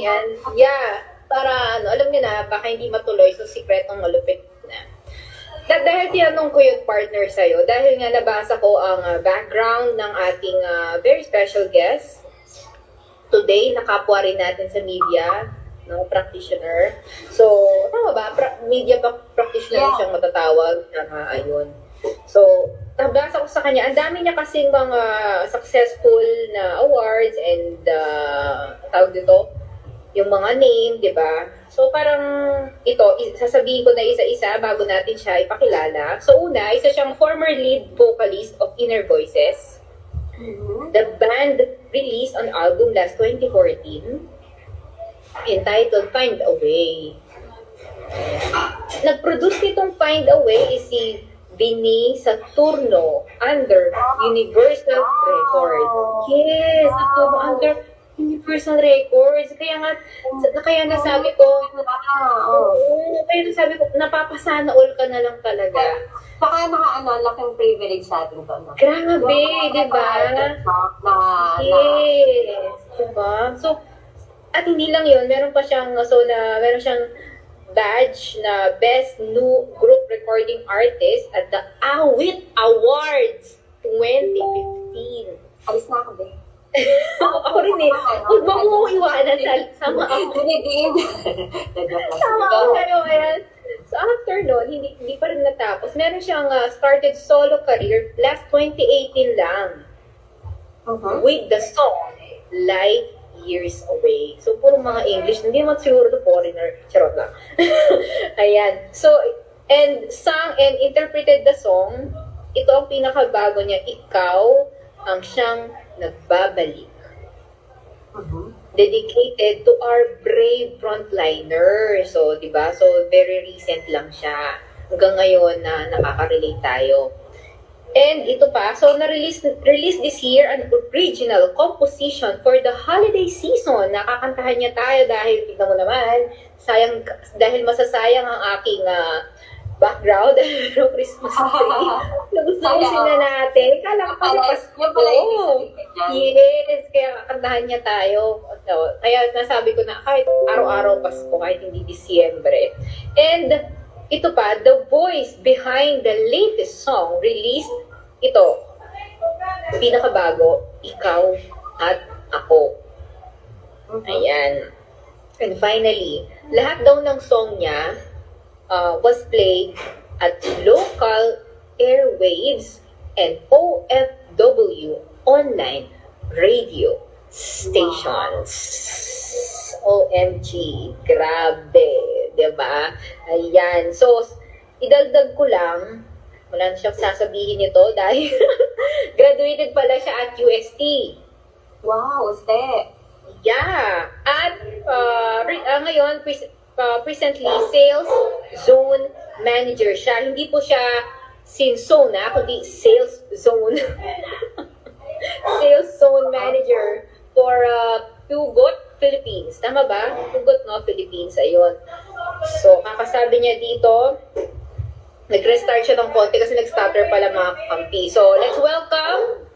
yan. Yeah. Para, alam niyo na, baka hindi matuloy. So, sikretong malupit na. Dahil tinanong ko yung partner sa'yo, dahil nga nabasa ko ang background ng ating very special guest. Today, nakapwa rin natin sa media, no, practitioner. So, tama ba? Media practitioner siyang matatawag. Ayun. So, nabasa ko sa kanya, ang dami niya kasing mga successful na awards and tawag dito, yung mga name, di ba? So, parang ito, sasabihin ko na isa-isa bago natin siya ipakilala. So, una, isa siyang former lead vocalist of Inner Voices. The band released an album last 2014 entitled Find a Way. Nag-produce nitong Find a Way is si Vinny Saturno under Universal Records. Yes, Saturno under Universal Records. Kaya nga, nasabi ko, napapasana all ka na lang talaga. Saka laking privilege sa atin to. No? Grabe, di ba? Yes, di ba? So, at hindi lang yun, meron siyang badge na Best New Group Recording Artist at the Awit Awards 2015. Alis na ako, be. Ako rin eh. Huwag mo iwanan sama ako. Sama ako kayo. So after nun, hindi pa rin natapos. Meron siyang started solo career last 2018 lang. With the song Light Years Away. So puro mga English. Hindi naman siguro the foreigner. Charot lang. Ayan. So, and sang and interpreted the song. Ito ang pinakabago niya. Ikaw ang siyang nagbabalik. Dedicated to our brave frontliners. So, di ba? So, very recent lang siya. Hanggang ngayon na nakaka-relate tayo. And ito pa, so na-release this year an original composition for the holiday season. Nakakantahan niya tayo dahil, tignan mo naman, dahil masasayang ang aking background, Christmas tree. Nagustusin na natin. Kala ko pala Pasko. Yes, kaya kantahan niya tayo. So, kaya nasabi ko na kahit araw-araw Pasko, kahit hindi Disyembre. And ito pa, the voice behind the latest song released, ito, pinakabago, Ikaw at Ako. Ayan. And finally, lahat daw ng song niya was played at local airwaves and OFW online radio stations. OMG, grabe, diba? Ayan. So, idagdag ko lang, wala na siyang sasabihin nito dahil graduated pala siya at UST. Wow, ste. Yeah. At ngayon, presently, sales zone manager siya. Hindi po siya zone, kundi sales zone. Sales zone manager for Pugot, Philippines. Tama ba? Pugot, no? Philippines. Ayun. So, kakasabi niya dito, nag-restart siya ng konti kasi nag-stutter pala mga kampi. So, let's welcome